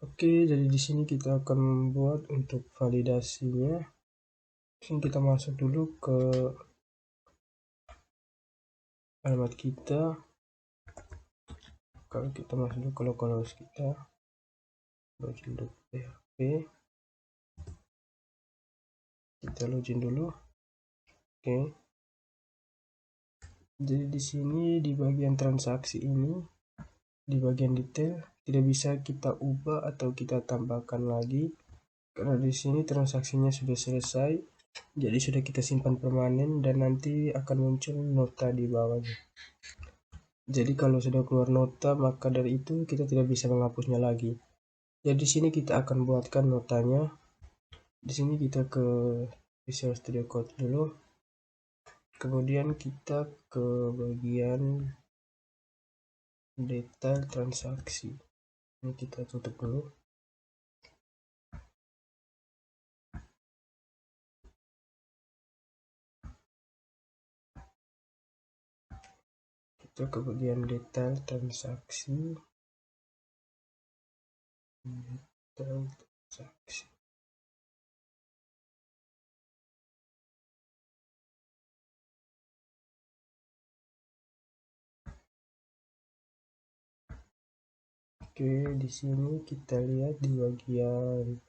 Oke, jadi di sini kita akan membuat untuk validasinya. Sini kita masuk dulu ke alamat kita. Kalau kita masuk dulu ke localhost kita, login.php, kita login dulu. Oke. Jadi di sini di bagian transaksi ini, di bagian detail tidak bisa kita ubah atau kita tambahkan lagi karena di sini transaksinya sudah selesai. Jadi sudah kita simpan permanen dan nanti akan muncul nota di bawahnya. Jadi kalau sudah keluar nota, maka dari itu kita tidak bisa menghapusnya lagi. Jadi di sini kita akan buatkan notanya. Di sini kita ke Visual Studio Code dulu. Kemudian kita ke bagian detail transaksi. Ini kita tutup dulu. Kita ke bagian detail transaksi. Detail transaksi. Oke, di sini kita lihat di bagian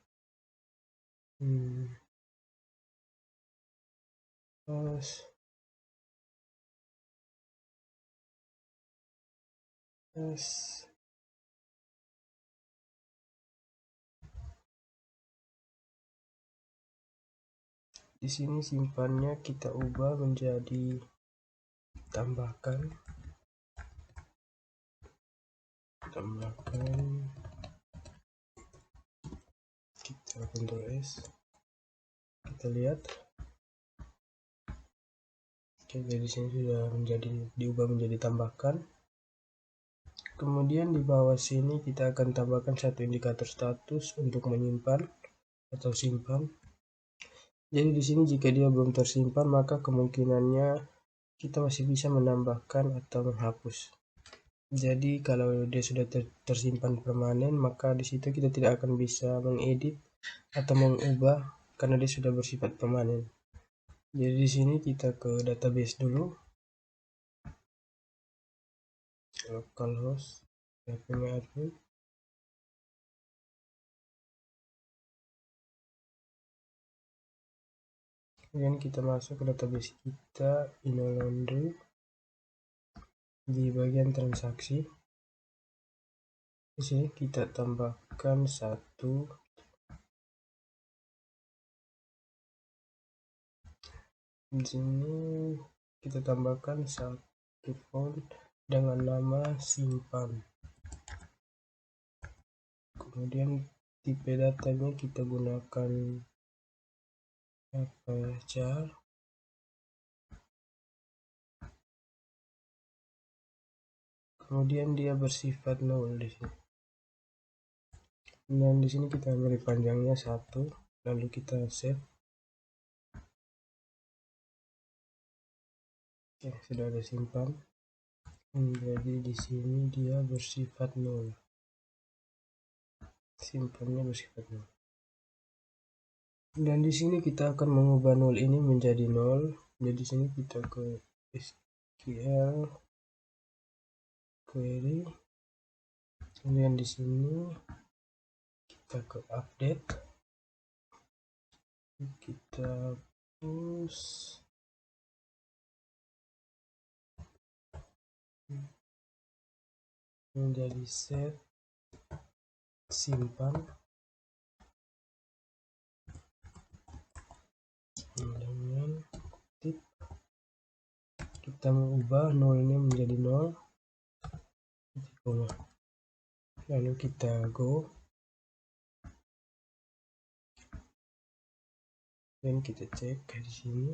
di sini simpannya kita ubah menjadi tambahkan kita Ctrl S, kita lihat. Oke, jadi sini sudah diubah menjadi tambahkan. Kemudian di bawah sini kita akan tambahkan satu indikator status untuk menyimpan atau simpan. Jadi di sini jika dia belum tersimpan, maka kemungkinannya kita masih bisa menambahkan atau menghapus. Jadi kalau dia sudah tersimpan permanen, maka di situ kita tidak akan bisa mengedit atau mengubah karena dia sudah bersifat permanen. Jadi di sini kita ke database dulu, localhost php-admin. Kemudian kita masuk ke database kita, InnoLaundry. Di bagian transaksi, di sini kita tambahkan satu. Di sini kita tambahkan satu font dengan nama simpan. Kemudian tipe datanya kita gunakan char. Kemudian dia bersifat null di sini. Dan di sini kita beri panjangnya 1, lalu kita save. Oke, sudah ada simpan. Jadi di sini dia bersifat null. Simpannya bersifat null. Dan di sini kita akan mengubah null ini menjadi 0. Jadi di sini kita ke SQL query. Kemudian di sini kita ke update. Kita push menjadi set simpan. Dengan tip kita mengubah 0 ini menjadi 0. Lalu kita go dan kita cek di sini.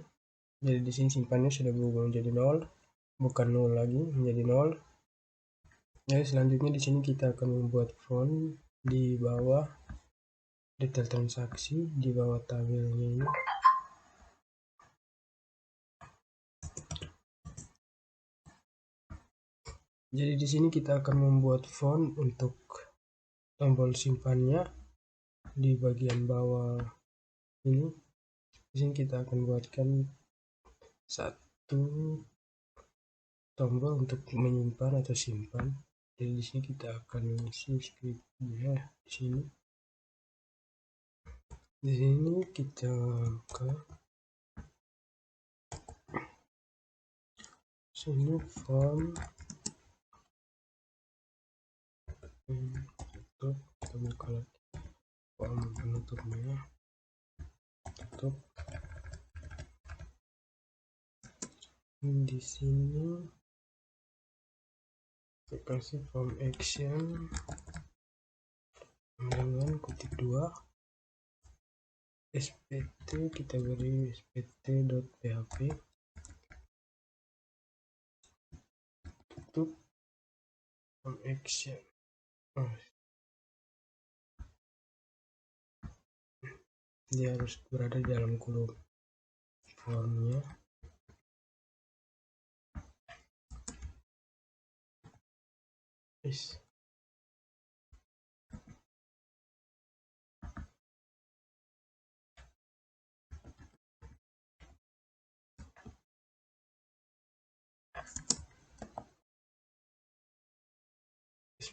Jadi di sini simpannya sudah berubah menjadi 0, bukan 0 lagi, menjadi 0. Jadi selanjutnya di sini kita akan membuat font di bawah detail transaksi, di bawah tabelnya ini. Jadi di sini kita akan membuat font untuk tombol simpannya di bagian bawah ini. Di sini kita akan buatkan satu tombol untuk menyimpan atau simpan. Jadi di sini kita akan isi scriptnya di sini. Di sini kita ke sini form tutup, kita buka lagi form penutupnya, tutup. Di sini kita kasih form action dengan kutip 2 spt, kita beri spt.php, tutup form action. Dia harus berada di dalam kolom formnya.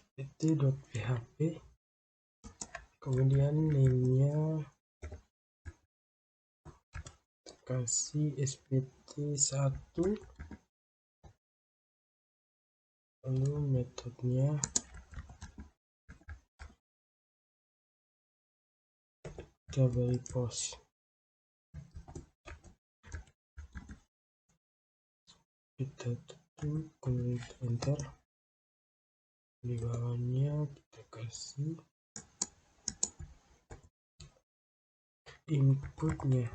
spt.php, kemudian name-nya kasih spt1, lalu metodenya kita beri post, kita tutup, kemudian enter. Di bawahnya kita kasih inputnya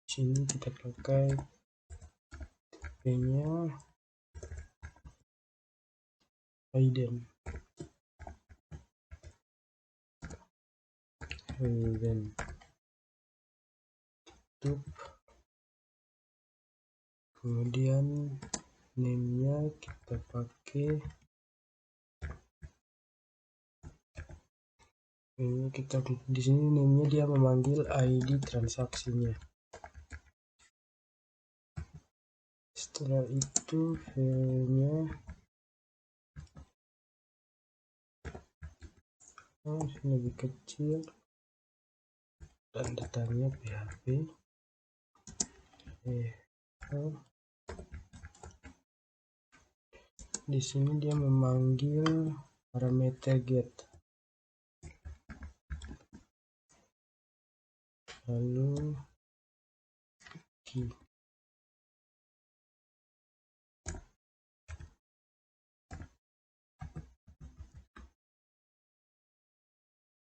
sini kita pakai tipenya Hayden. Tutup, kemudian name-nya kita pakai ini, kita di sini name-nya dia memanggil ID transaksinya. Setelah itu filenya lebih kecil dan datanya PHP. Di sini dia memanggil parameter get, lalu key.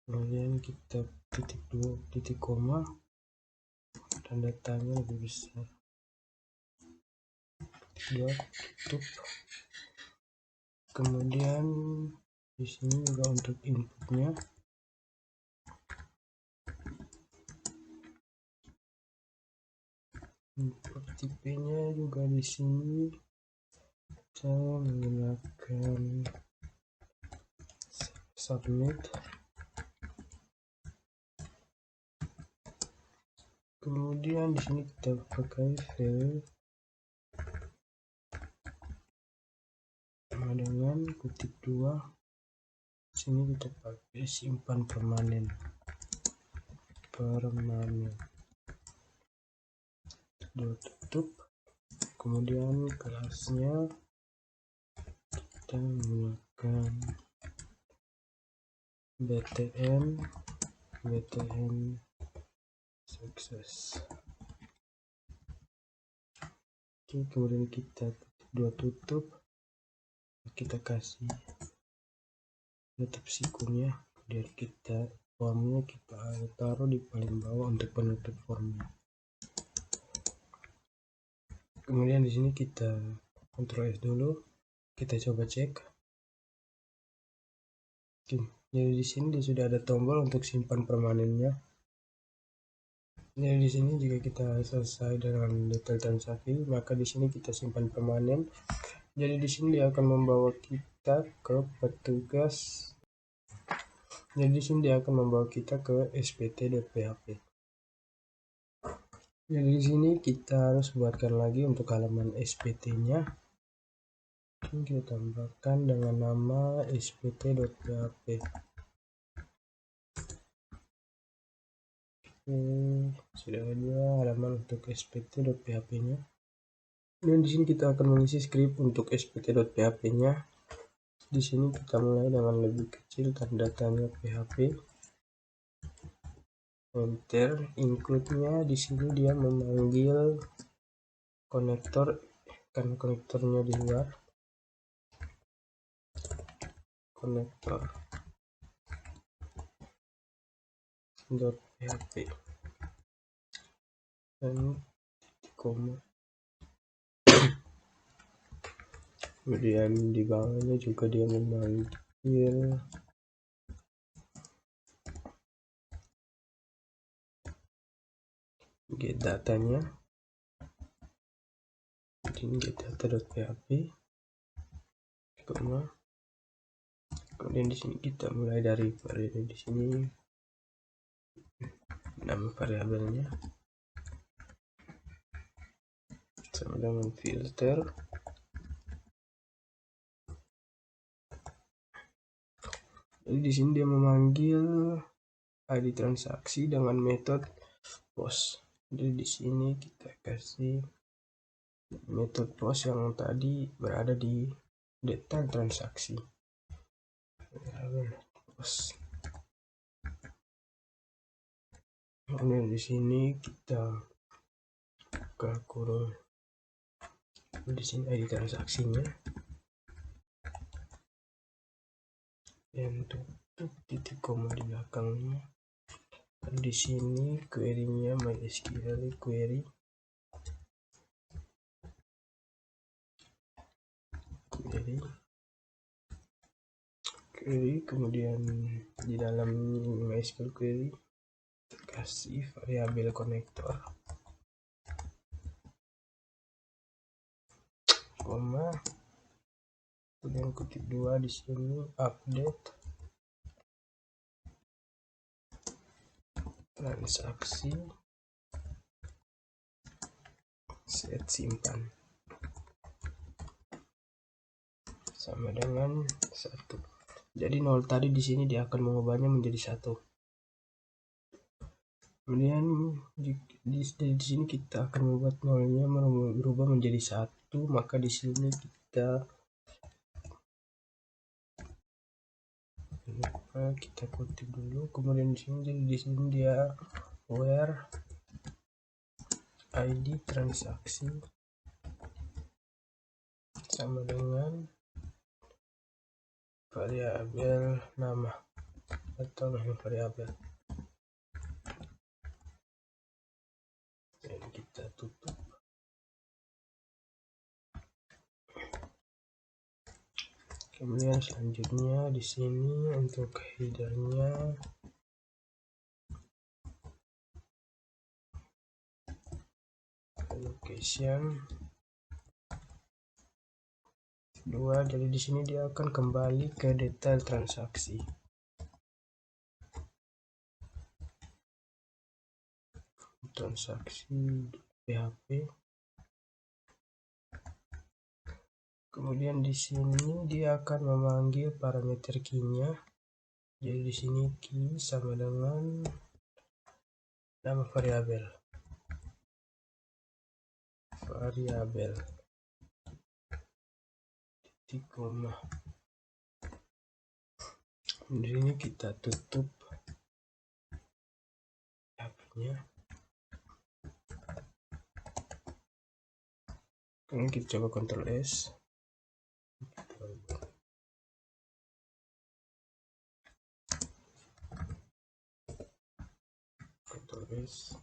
Kemudian kita titik 2 titik koma dan datanya lebih besar. Tutup. Kemudian di sini juga untuk inputnya input tipenya juga di sini saya menggunakan submit. Kemudian di sini kita pakai file dengan kutip 2, sini kita pakai simpan permanen. Tutup, kemudian kelasnya kita menggunakan btn sukses. Oke, kemudian kita tutup, kita kasih tutup sikunya, kemudian kita formnya kita taruh di paling bawah untuk penutup formnya. Kemudian di sini kita Ctrl S dulu, kita coba cek. Oke, jadi di sini sudah ada tombol untuk simpan permanennya. Jadi di sini jika kita selesai dengan detail transaksi, maka di sini kita simpan permanen. Jadi di sini dia akan membawa kita ke petugas Jadi di sini dia akan membawa kita ke spt.php. Jadi di sini kita harus buatkan lagi untuk halaman spt-nya. Kita tambahkan dengan nama spt.php. Sudah ada halaman untuk spt.php-nya. Dan di sini kita akan mengisi script untuk spt.php-nya. Di sini kita mulai dengan lebih kecil tanda-tanya PHP. Enter. Include-nya di sini dia memanggil konektor, kan konektornya di luar. Konektor .php dan koma. Kemudian di bawahnya juga dia memanggil get datanya. Ini get data.php, koma. Kemudian di sini kita mulai dari variabel. Di sini nama variabelnya sama dengan filter. Jadi di sini dia memanggil ID transaksi dengan metode post. Jadi di sini kita kasih metode post yang tadi berada di detail transaksi. Post. Kemudian di sini kita buka kurung. Di sini ID transaksinya. Dan tutup titik koma di belakangnya. Dan di sini query-nya MySQL query. Kemudian di dalam MySQL query kasih variabel konektor, koma. Kemudian kutip 2 di sini update transaksi set simpan sama dengan 1. Jadi 0 tadi di sini dia akan mengubahnya menjadi 1. Kemudian di sini kita akan membuat 0-nya berubah menjadi 1, maka di sini kita kutip dulu. Kemudian di sini dia where ID transaksi sama dengan variabel nama atau nama variabel. Dan kita tutup. Kemudian selanjutnya di sini untuk header-nya location 2. Jadi di sini dia akan kembali ke detail transaksi. PHP. Kemudian di sini dia akan memanggil parameter key-nya. Jadi di sini key sama dengan nama variabel. Titik koma. Di sini kita tutup tab-nya. Kemudian kita coba Ctrl S. Ctrl S.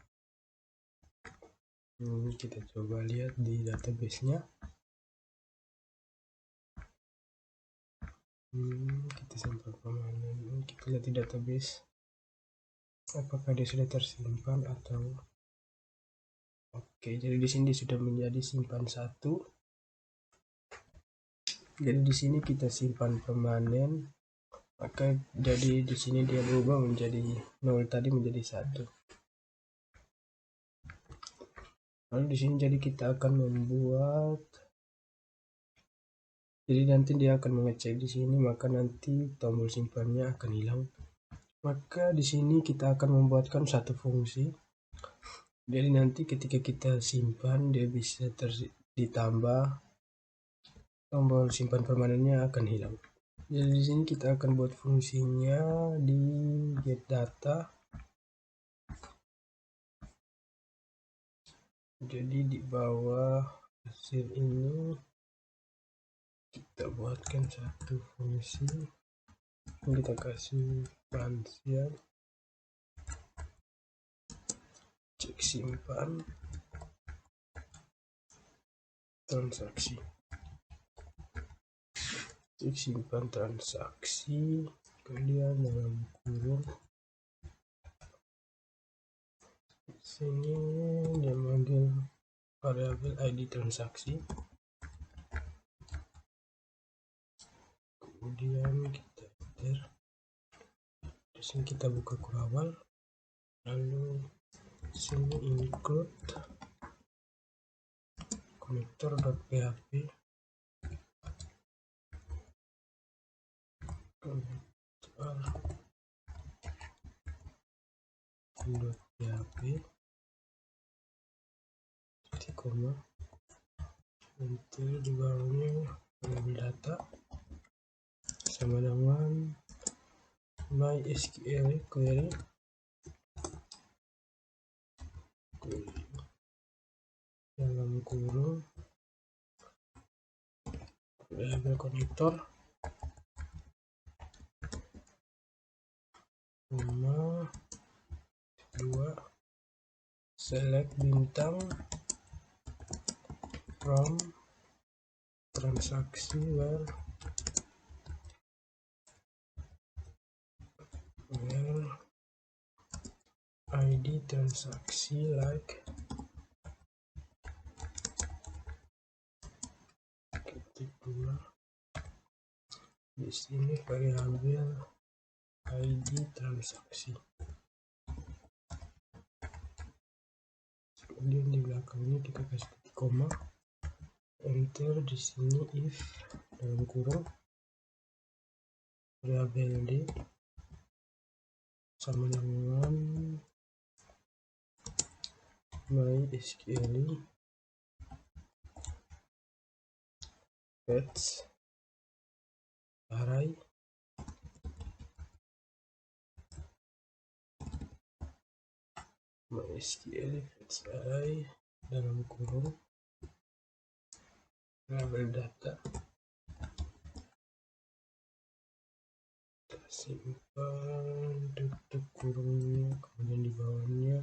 Ini kita coba lihat di database-nya. Kita simpan pemahaman. Kita lihat di database apakah dia sudah tersimpan atau oke. Jadi di sini sudah menjadi simpan 1. Jadi di sini kita simpan permanen maka jadi di sini dia berubah menjadi 0 tadi menjadi 1. Lalu di sini jadi kita akan membuat, jadi nanti dia akan mengecek di sini, maka nanti tombol simpannya akan hilang. Maka di sini kita akan membuatkan satu fungsi. Jadi nanti ketika kita simpan dia bisa ditambah, tombol simpan permanennya akan hilang. Jadi di sini kita akan buat fungsinya di get data. Jadi di bawah hasil ini kita buatkan satu fungsi. Kita kasih pansial cek simpan transaksi. Cek simpan transaksi, kemudian dalam kurung sini dia manggil variabel ID transaksi. Kemudian kita enter. Di sini kita buka kurawal, lalu sini include connector.php, connector.php, titik koma, enter. Di bawahnya variabel data sama dengan MySQL query dalam kurung variabel konektor koma 2 select bintang from transaksi where ID transaksi like ketik 2. Di sini variabel ID transaksi. Kemudian di belakangnya kita kasih titik koma, enter. Di sini if dalam kurung variabel d sama dengan MySQL fetch array MySQL fetch array dalam kurung variabel data, kita simpan tutup kurungnya. Kemudian di bawahnya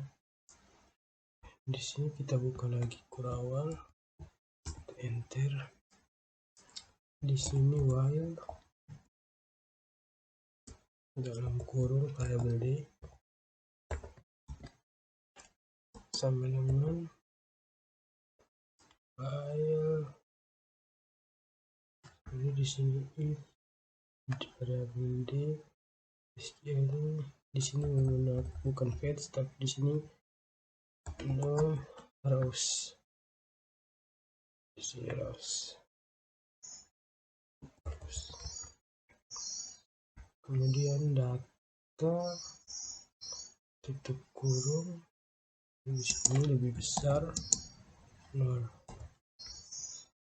di sini kita buka lagi kurawal, enter. Di sini while dalam kurung variabel d sama dengan file. Jadi di sini if variabel d SQL di sini menggunakan bukan fetch tapi di sini no rows. Di sini rows. Kemudian data tutup kurung di sini lebih besar 0,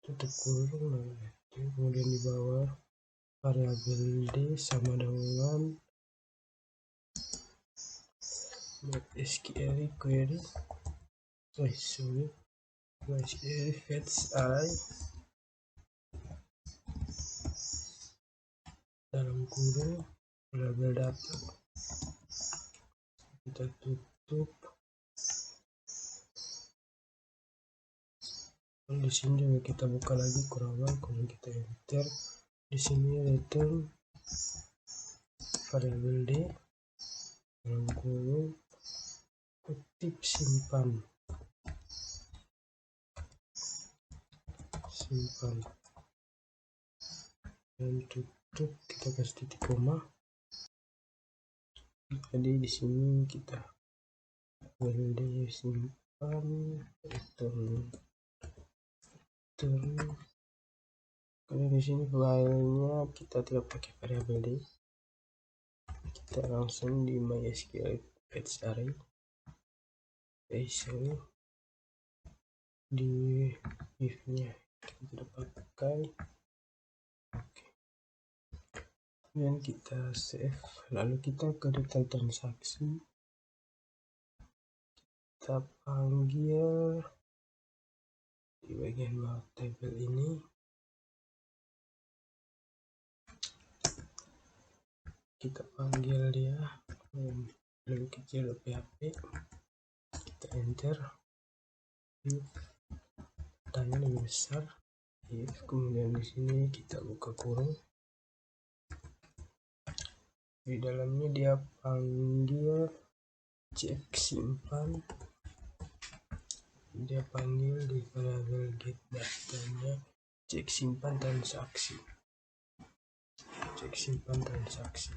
tutup kurung 0. Kemudian di bawah variabel d sama dengan MySQL query MySQL fetch array dalam kurung variabel data, kita tutup. Lalu di sini juga kita buka lagi kurawal, kemudian kita enter. Di sini return variabel d dalam kurung kutip simpan dan tutup. Kita kasih titik koma, Jadi di sini kita value simpan return. Karena di sini filenya kita tidak pakai variabel d, kita langsung di MySQL fetch array, di if-nya kita tidak pakai. Oke. Kemudian kita save, lalu kita ke detail transaksi, kita panggil di bagian bawah tabel ini, kita panggil dia lebih kecil php, kita enter, if tanya lebih besar, if, kemudian di sini kita buka kurung, di dalamnya dia panggil cek simpan, dia panggil di variabel get datanya cek simpan transaksi, cek simpan transaksi.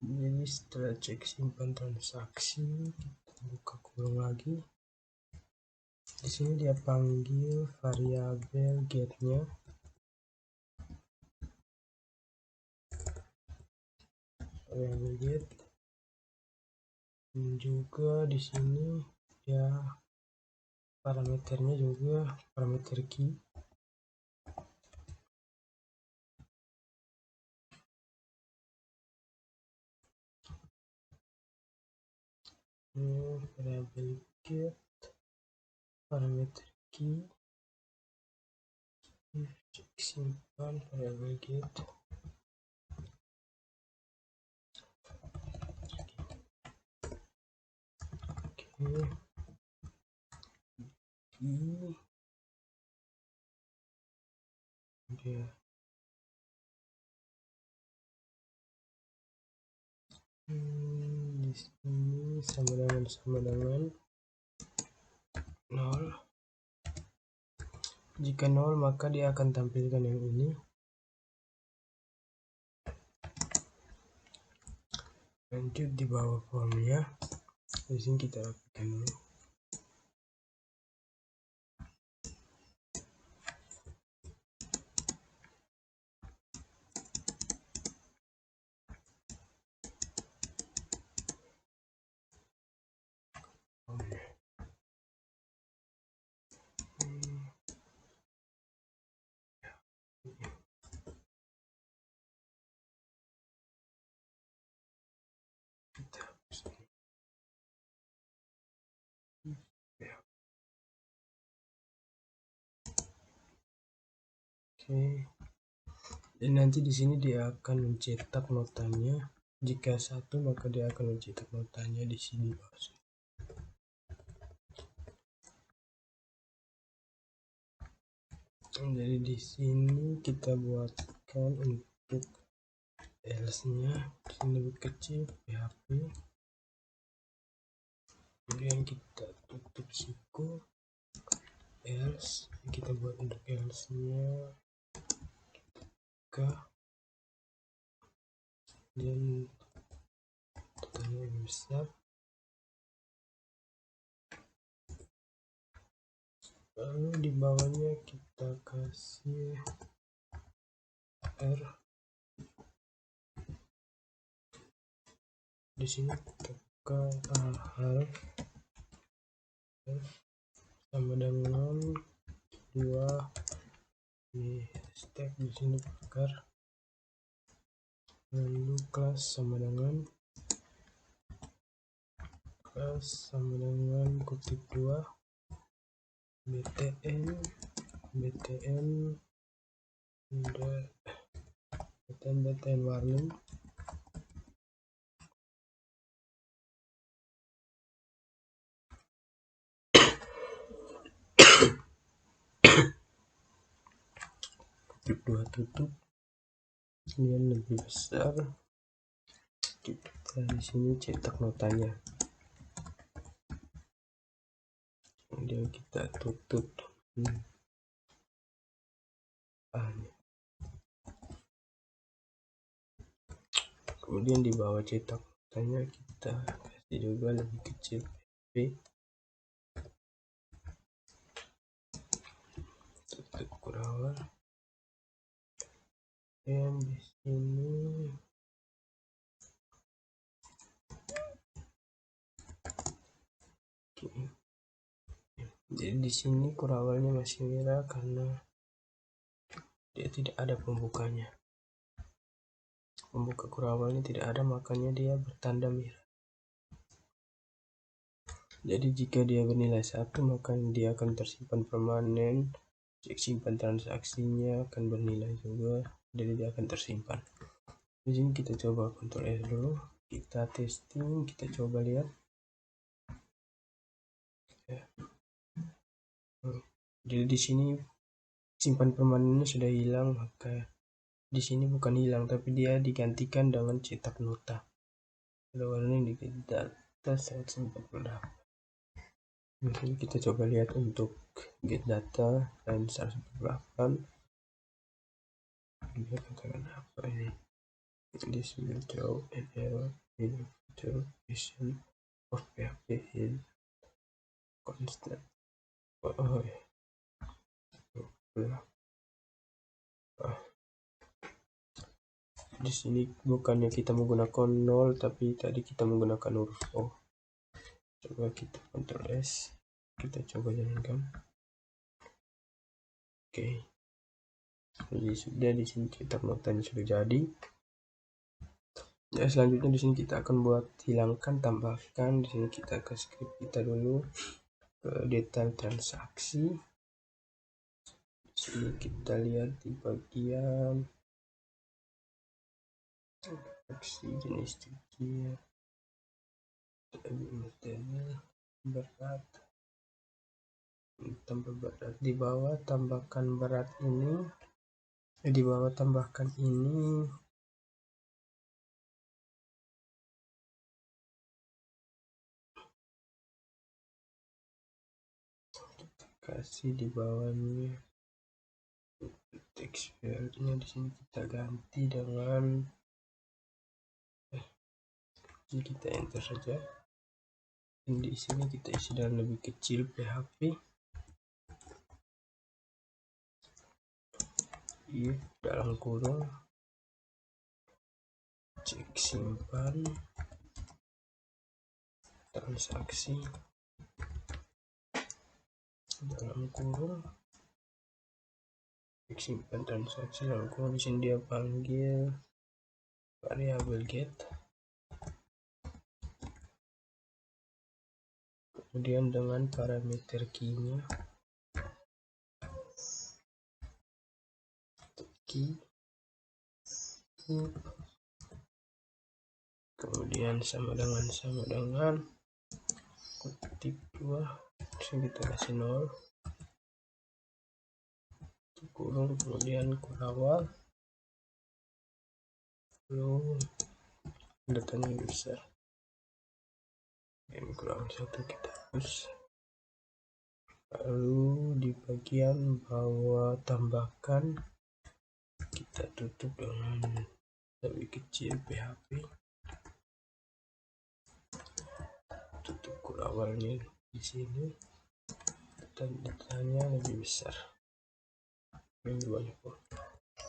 Jadi setelah cek simpan transaksi, kita buka kurung lagi. Di sini dia panggil variabel getnya, variabel get, dan juga di sini ya parameternya juga parameter key. Variabel get, parameter key, cek simpan variabel get. Oke. Dia di sini sama dengan 0. Jika 0 maka dia akan tampilkan yang ini. Lanjut di bawah formnya, di sini kita rapikan dulu. Oke. Dan nanti di sini dia akan mencetak notanya. Jika 1 maka dia akan mencetak notanya di sini. Jadi di sini kita buatkan untuk else-nya sini lebih kecil php. Kemudian kita tutup siku else, kita buat untuk else-nya ke, dan totalnya lebih besar. Lalu di bawahnya kita kasih r. Di sini kita buka harf sama dengan 2 di step di sini pagar, lalu kelas sama dengan kutip 2 btn warning, kutip 2 tutup, kemudian lebih besar, kita di sini cetak notanya, kemudian kita tutup. Kemudian di bawah cetak notanya kita kasih juga lebih kecil PHP, tutup kurawal, dan di sini jadi di sini kurawalnya masih merah karena dia tidak ada pembukanya. Pembuka kurawalnya tidak ada, makanya dia bertanda merah. Jadi jika dia bernilai 1, maka dia akan tersimpan permanen. Cek simpan transaksinya akan bernilai juga, jadi dia akan tersimpan. Di sini kita coba Ctrl S dulu, kita testing, kita coba lihat. Jadi di sini simpan permanennya sudah hilang, maka di sini bukan hilang tapi dia digantikan dengan cetak nota. Ada warna di data 148. Mungkin kita coba lihat untuk get data dan 148. Dia katakan apa ini? This will throw an error in the future version of PHP is constant. Di sini bukannya kita menggunakan 0, tapi tadi kita menggunakan huruf O. Coba kita Ctrl S, kita coba jalankan. Oke. Jadi sudah di sini cetak notanya sudah jadi. Ya, selanjutnya di sini kita akan buat hilangkan, tambahkan. Di sini kita ke script kita dulu, ke detail transaksi. Di sini kita lihat di bagian transaksi jenis cucian, berat, tambah berat. Di bawah tambahkan berat ini, di bawah tambahkan ini. Kasih di bawahnya text fieldnya, di sini kita ganti dengan kita enter saja. Dan di sini kita isi dengan lebih kecil PHP. If dalam kurung cek simpan transaksi dalam kurung cek simpan transaksi dalam kurung. Di sini dia panggil variabel get, kemudian dengan parameter key-nya key, kemudian sama dengan kutip 2, sini kita kasih 0, kurung, kemudian kurawal, lalu datanya besar, yang kurang 1 kita hapus. Lalu di bagian bawah tambahkan, kita tutup dengan lebih kecil PHP, tutup kurawalnya di sini, dan datanya lebih besar, lebih banyak.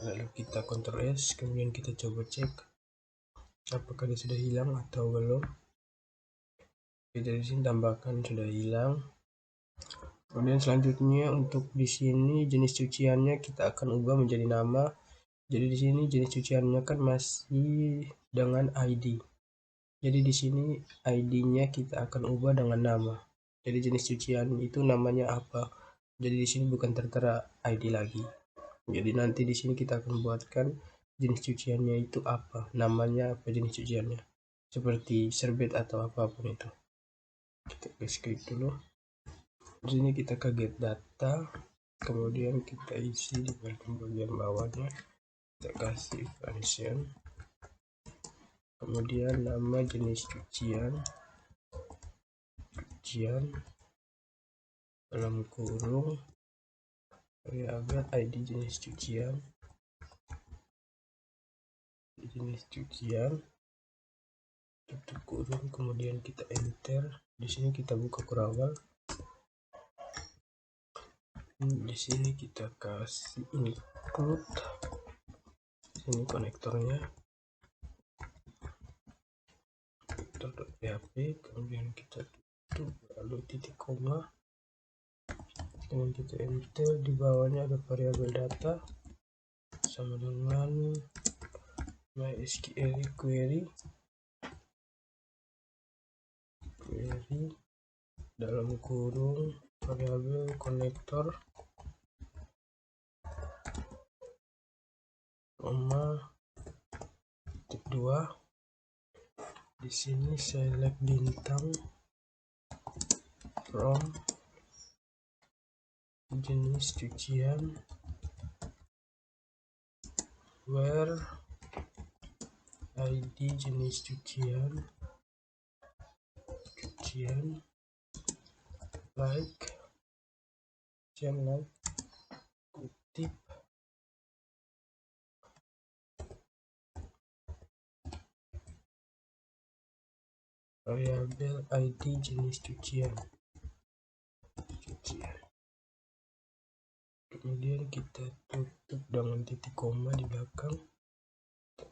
Lalu kita Ctrl S, kemudian kita coba cek apakah dia sudah hilang atau belum. Dari sini tambahkan sudah hilang. Kemudian selanjutnya untuk di sini jenis cuciannya kita akan ubah menjadi nama. Jadi di sini jenis cuciannya kan masih dengan ID. Jadi di sini ID-nya kita akan ubah dengan nama. Jadi jenis cucian itu namanya apa? Jadi di sini bukan tertera ID lagi. Jadi nanti di sini kita akan buatkan jenis cuciannya itu apa, namanya apa jenis cuciannya, seperti serbet atau apapun itu. Kita ke script dulu. Di sini kita ke get data, kemudian kita isi di bagian bawahnya, kita kasih function, kemudian nama jenis cucian dalam kurung variabel ID jenis cucian, tutup kurung, kemudian kita enter. Di sini kita buka kurawal. Di sini kita kasih include, sini konektornya konektor.php, kemudian kita tutup, lalu titik koma, kemudian kita enter. Di bawahnya ada variabel data sama dengan MySQL query dalam kurung variabel konektor koma titik 2. Di sini select bintang from jenis cucian where ID jenis cucian like kutip variabel ID jenis cucian. Kemudian kita tutup dengan titik koma di belakang.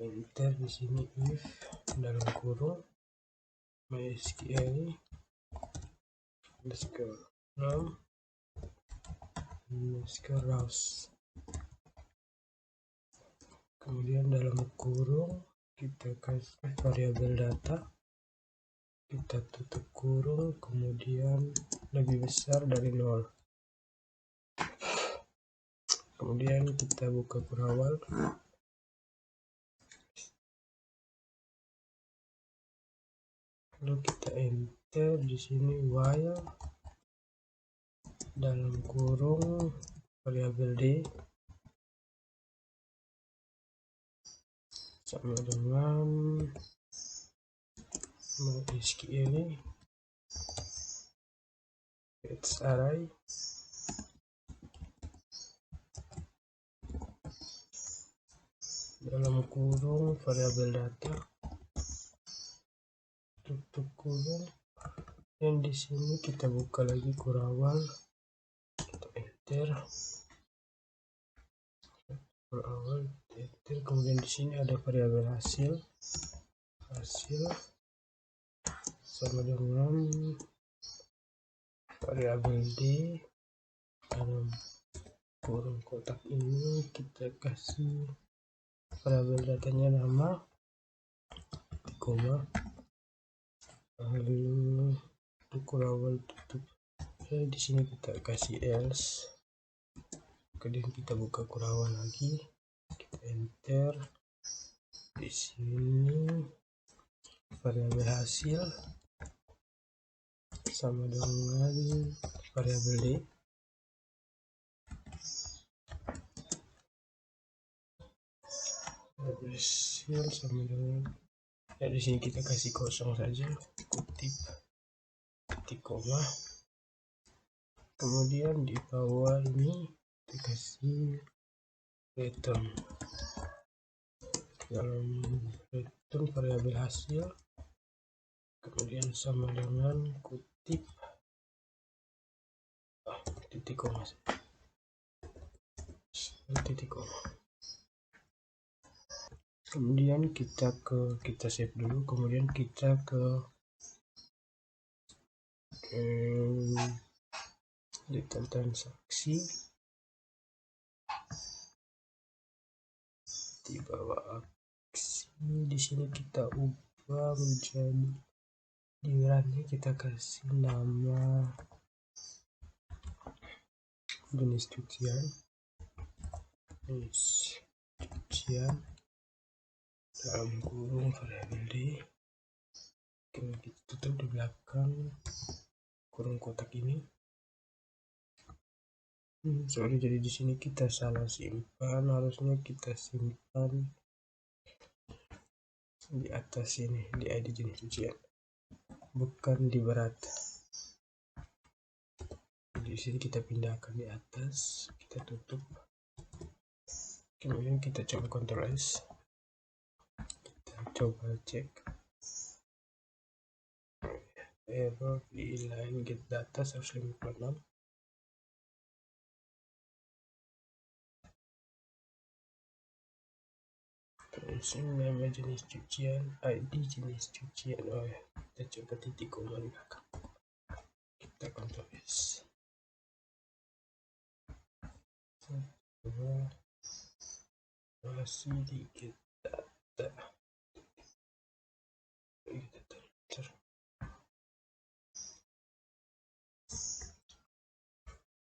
Enter. Di sini if dalam kurung MySQL rouse. Kemudian dalam kurung kita kasih variabel data, kita tutup kurung, kemudian lebih besar dari 0. Kemudian kita buka kurawal. Lalu kita enter. Di sini while dalam kurung variabel d sama dengan MySQL fetch array dalam kurung variabel data, tutup kurung, dan di sini kita buka lagi kurawal, kita enter kurawal, enter. Kemudian di sini ada variabel hasil sama dengan variabel d. Dalam kurung kotak ini kita kasih variabel datanya nama, koma, lalu kurawal tutup. Di sini kita kasih else. Kemudian kita buka kurawal lagi, kita enter. Di sini variabel hasil sama dengan variabel d. Hasil sama dengan, di sini kita kasih kosong saja, kutip titik koma. Kemudian di bawah ini kita kasih return. Dalam return variabel hasil, kemudian sama dengan kutip titik koma, kemudian kita save dulu, kemudian kita ke detail transaksi. Di bawah aksi, di sini kita ubah menjadi di runnya kita kasih nama jenis cucian dalam kurung variabel d. Kemudian kita tutup di belakang kurung kotak ini. Sorry, jadi di sini kita salah simpan, harusnya kita simpan di atas ini, di ID jenis cucian, bukan di berat. Di sini kita pindahkan di atas, kita tutup, kemudian kita coba Ctrl S, kita coba cek. error di line get data 156. Terus ini nama jenis cucian, ID jenis cucian. Oh ya, kita coba titik koma di belakang. Kita Ctrl S. Coba masih di get data.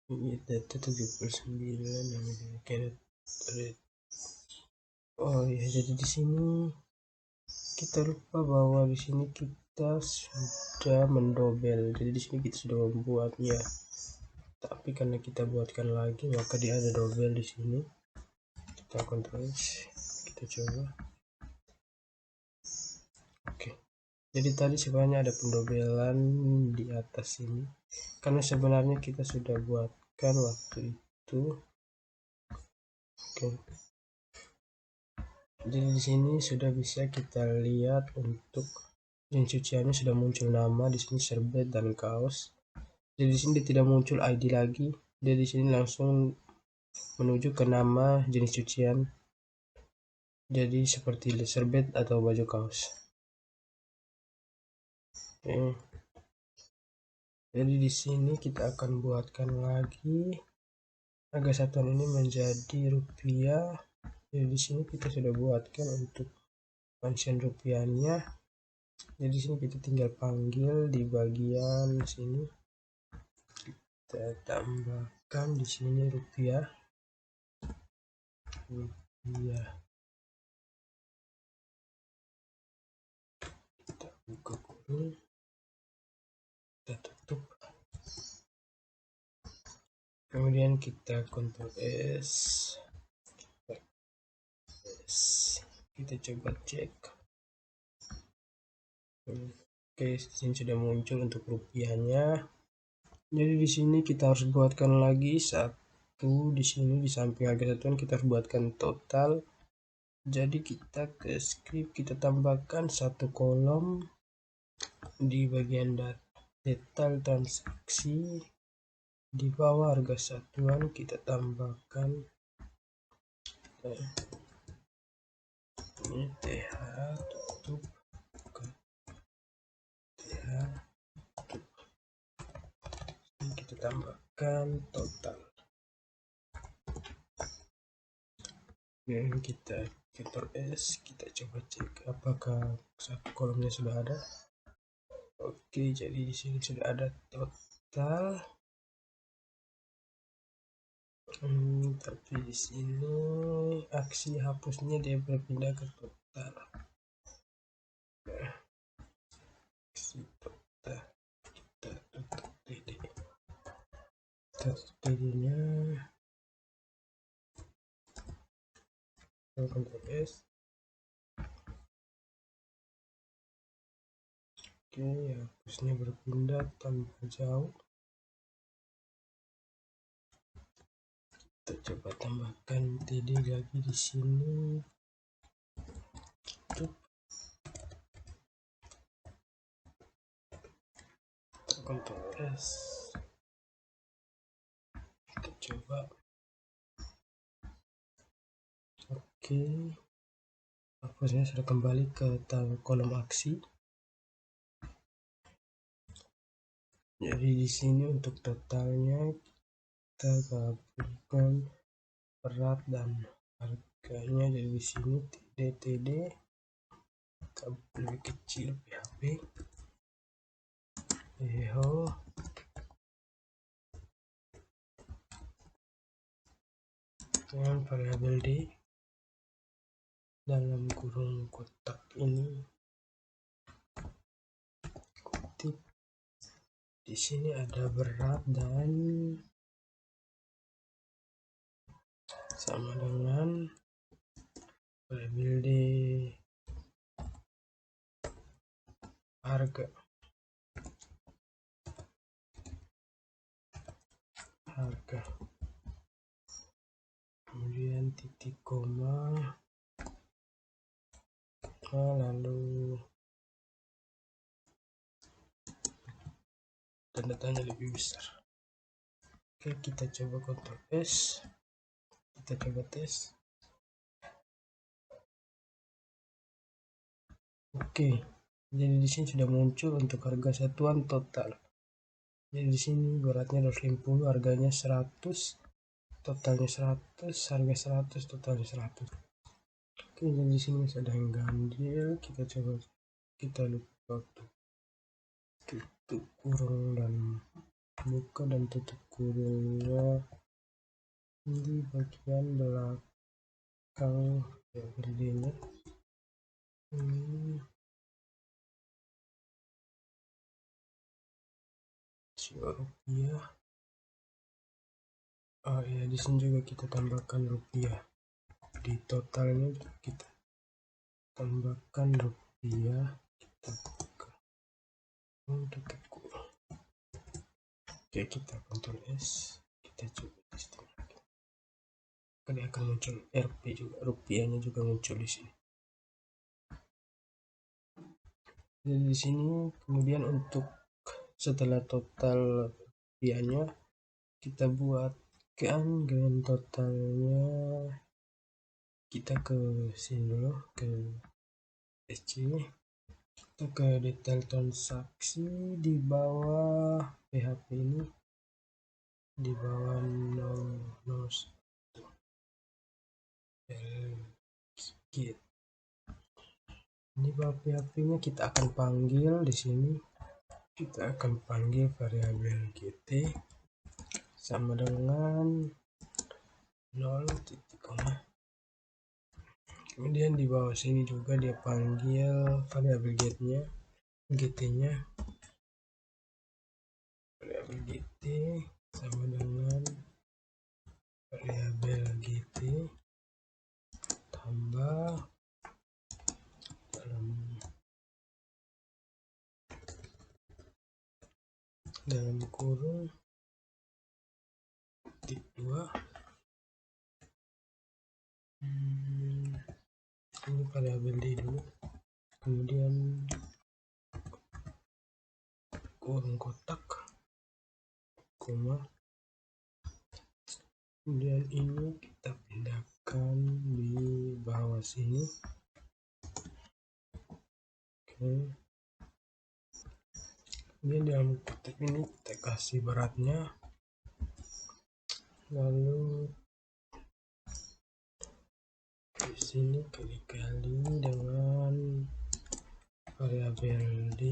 Ini data 79 yang caret. Oh ya, jadi di sini kita lupa bahwa di sini kita sudah mendobel. Jadi di sini kita sudah membuatnya. Tapi karena kita buatkan lagi, maka dia ada dobel di sini. Kita Ctrl S, kita coba. Oke. Jadi tadi sebenarnya ada pendobelan di atas ini. Karena sebenarnya kita sudah buatkan waktu itu. Oke. Jadi di sini sudah bisa kita lihat untuk jenis cuciannya sudah muncul nama di sini serbet dan kaos. Jadi di sini tidak muncul ID lagi. Jadi di sini langsung menuju ke nama jenis cucian. Jadi seperti serbet atau baju kaos. Oke. Jadi di sini kita akan buatkan lagi harga satuan ini menjadi rupiah. Jadi di sini kita sudah buatkan untuk function rupiahnya. Jadi di sini kita tinggal panggil di bagian sini. Kita tambahkan di sini rupiah. Kita buka kurung. Kita tutup. Kemudian kita Ctrl S. Kita coba cek. Oke, di sini sudah muncul untuk rupiahnya. Jadi di sini kita harus buatkan lagi satu di sini di samping harga satuan kita harus buatkan total. Jadi kita ke script kita tambahkan satu kolom di bagian detail transaksi. Di bawah harga satuan kita tambahkan ini TH tutup TH tutup. Ini kita tambahkan total. Dan kita Ctrl S, kita coba cek apakah satu kolomnya sudah ada. Oke, jadi di sini sudah ada total. Tapi di sini aksi hapusnya dia berpindah ke total. Aksi total kita tutup DD. DD-nya Ctrl S. Oke, hapusnya berpindah tanpa jauh. Kita coba tambahkan TD lagi di sini. Tutup. Ctrl S. Kita coba. Oke. Hapusnya sudah kembali ke kolom aksi. Jadi di sini untuk totalnya kita gabungkan berat dan harganya. Jadi di sini TD lebih kecil PHP EHO dengan variabel D dalam kurung kotak ini kutip. Di sini ada berat dan sama dengan variabel D harga. Kemudian titik koma, lalu tanda tanya lebih besar. Oke, kita coba Ctrl S, kita coba tes. Oke, jadi di sini sudah muncul untuk harga satuan total. Jadi di sini beratnya 250, harganya 100, totalnya 100, harga 100, totalnya 100. Oke, jadi di sini masih ada yang ganjil. Kita coba, kita lupa tutup kurung dan buka dan tutup kurungnya di bagian belakang berdirinya. Rupiah. Oh ya, di sini juga kita tambahkan rupiah. Di totalnya kita tambahkan rupiah. Kita buka. Tutup kurung. Oke, kita Ctrl S. Kita coba testing lagi. Ini akan muncul RP juga, rupiahnya juga muncul di sini. Jadi di sini kemudian untuk setelah total rupiahnya kita buatkan grand totalnya. Kita ke sini dulu, ke SC, kita ke detail transaksi di bawah PHP ini, di bawah 001 git. Ini bawah PHP-nya kita akan panggil di sini. Kita akan panggil variabel gt sama dengan 0 titik koma. Kemudian di bawah sini juga dia panggil variabel gt-nya variabel gt sama dengan variabel gt tambah dalam kurung titik 2. Ini variabel d dulu, kemudian kurung kotak koma, kemudian ini kita pindahkan di bawah sini. Oke, kemudian dalam kotak ini kita kasih beratnya, lalu di sini kali-kali dengan variabel d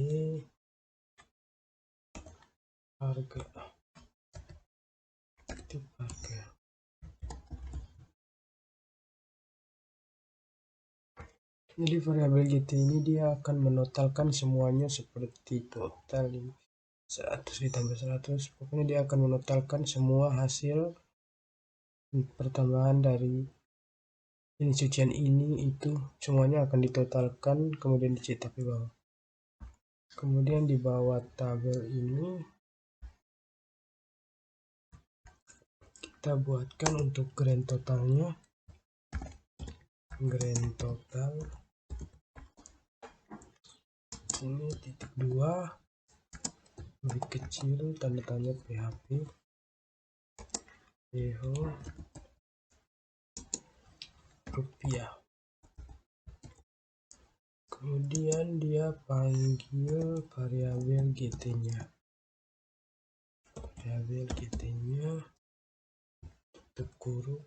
harga. Jadi variabel gt ini dia akan menotalkan semuanya seperti total 100 ditambah 100. Pokoknya dia akan menotalkan semua hasil pertambahan dari ini cucian ini itu semuanya akan ditotalkan kemudian dicetak di bawah. Kemudian di bawah tabel ini kita buatkan untuk grand totalnya, grand total ini titik 2 lebih kecil tanda tanya PHP rupiah. Kemudian dia panggil variabel gt-nya, tutup kurung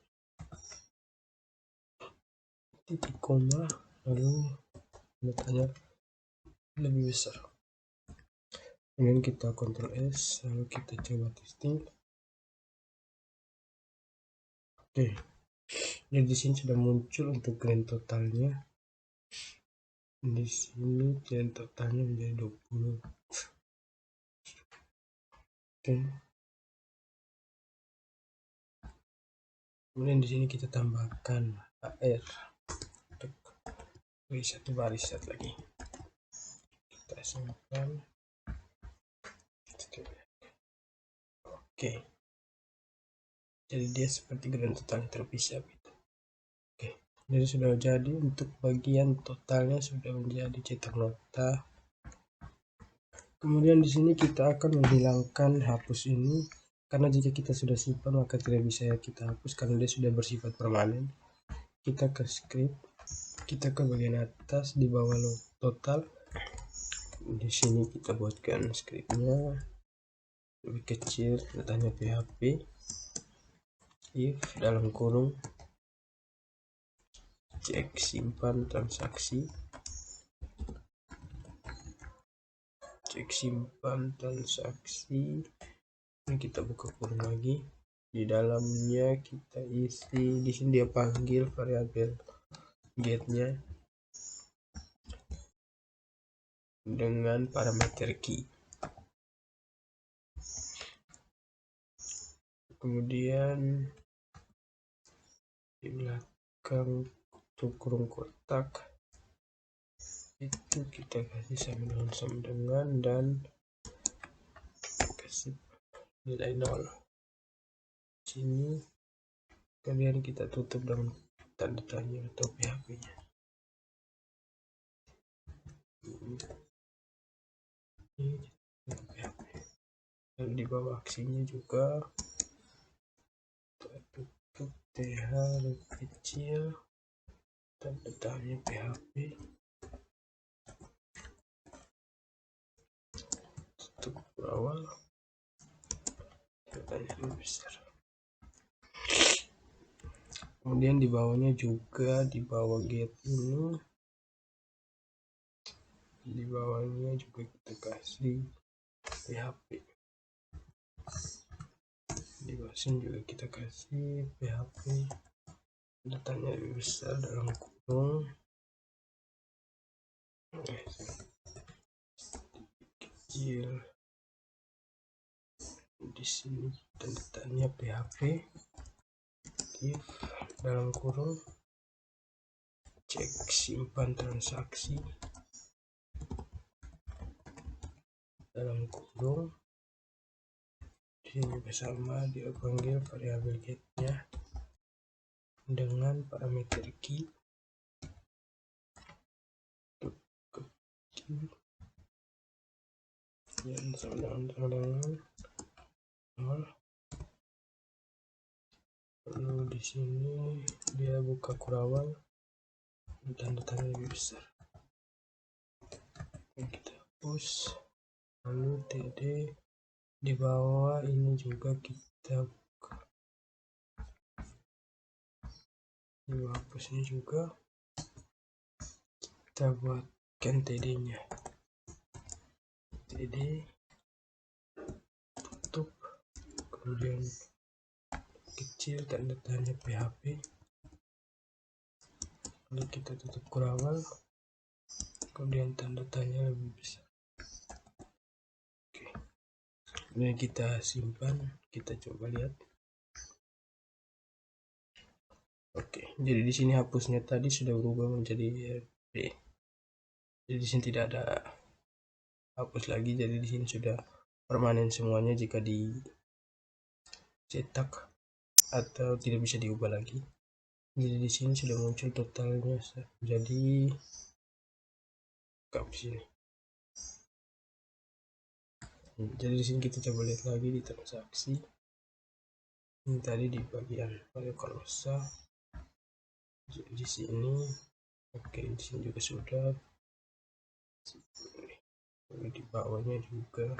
titik koma, lalu tanya lebih besar. Kemudian kita Ctrl S, lalu kita coba testing. Oke, jadi di sini sudah muncul untuk grand totalnya. Di sini grand totalnya menjadi 20. Oke. Kemudian di sini kita tambahkan AR untuk beri satu baris lagi. Kita simpan. Oke. Jadi dia seperti grand total terpisah gitu. Oke. Jadi sudah jadi untuk bagian totalnya sudah menjadi cetak nota. Kemudian di sini kita akan menghilangkan hapus ini, karena jika kita sudah simpan maka tidak bisa kita hapus karena dia sudah bersifat permanen. Kita ke script, kita ke bagian atas di bawah total. Di sini kita buatkan scriptnya lebih kecil, tanya PHP if dalam kurung cek simpan transaksi, cek simpan transaksi. Ini kita buka kurung lagi, di dalamnya kita isi, di sini dia panggil variabel getnya dengan parameter key. Kemudian di belakang kurung kotak itu kita kasih sama dengan dan kasih nilai 0. Sini kemudian kita tutup dengan tanda tanya atau PHP-nya. Lalu di bawah aksinya juga kita tutup TH lebih kecil, tanda tanya PHP, tutup awal, tanda tanya lebih besar. Kemudian di bawahnya juga, di bawah get ini, di bawahnya juga kita kasih PHP. Di bawah sini juga kita kasih PHP, datanya lebih besar dalam kurung kecil. Di sini tanda tanya PHP if dalam kurung cek simpan transaksi dalam kurung. Di sini juga sama, dia panggil variabel getnya dengan parameter key yang sama dengan 0. Lalu di sini dia buka kurawal, tanda tanya lebih besar. Kita hapus. Lalu TD di bawah ini juga kita buka. Di bawah hapusnya juga kita buatkan TD-nya. TD tutup, kemudian kecil tanda tanya PHP, lalu kita tutup kurawal, kemudian tanda tanya lebih besar. Oke, kemudian kita simpan, kita coba lihat. Oke, jadi di sini hapusnya tadi sudah berubah menjadi B. Jadi di sini tidak ada hapus lagi, jadi di sini sudah permanen semuanya jika dicetak atau tidak bisa diubah lagi. Jadi di sini sudah muncul totalnya, jadi di sini. Jadi di sini kita coba lihat lagi di transaksi. Ini tadi di bagian kolosa. Jadi di sini, oke, di sini juga sudah. Di bawahnya juga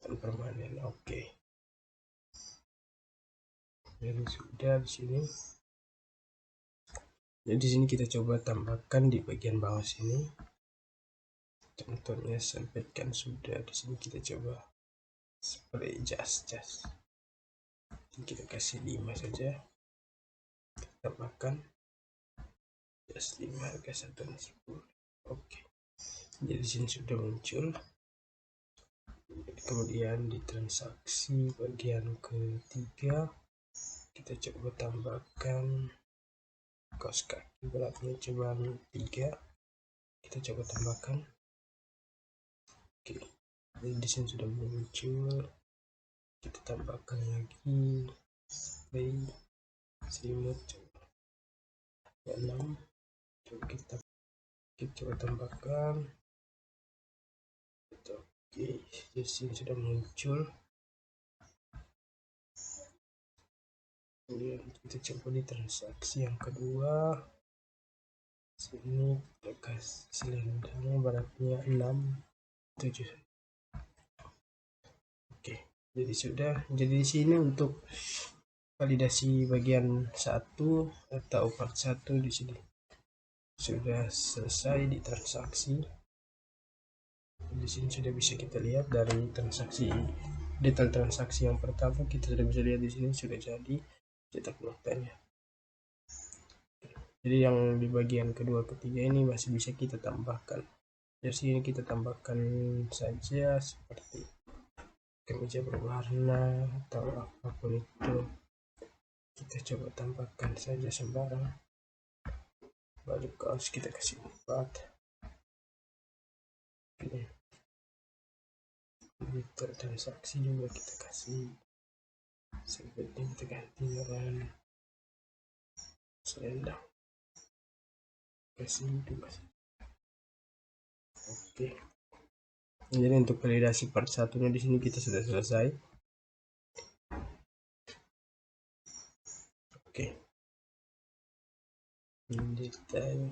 dan permanen, oke. Jadi sudah di sini. Jadi di sini kita coba tambahkan di bagian bawah sini. Contohnya sampaikan sudah, di sini kita coba spray just. Kita kasih 5 saja. Kita tambahkan just 5 harga 1/10. Oke. Jadi di sini sudah muncul. Kemudian di transaksi bagian ketiga kita coba tambahkan kaos kaki beratnya cuma 3, kita coba tambahkan. Oke, jadi di sini sudah muncul, kita tambahkan lagi spray selimut ya 6, coba kita coba tambahkan. Oke, di sini sudah muncul. Kemudian kita coba di transaksi yang kedua. Sini kita kasih selendang beratnya 6, 7. Oke, jadi sudah. Jadi di sini untuk validasi bagian 1 atau part 1 di sini sudah selesai di transaksi. Di sini sudah bisa kita lihat dari transaksi, detail transaksi yang pertama kita sudah bisa lihat di sini sudah jadi cetak notanya. Jadi yang di bagian kedua ketiga ini masih bisa kita tambahkan. Dari sini kita tambahkan saja seperti kemeja berwarna atau apapun itu, kita coba tambahkan saja sembarang. Baju kaos kita kasih 4. Detail transaksi juga kita kasih, seperti kita ganti dengan selendang, kasih 2. Oke, jadi untuk validasi part satunya di sini kita sudah selesai. Oke, detail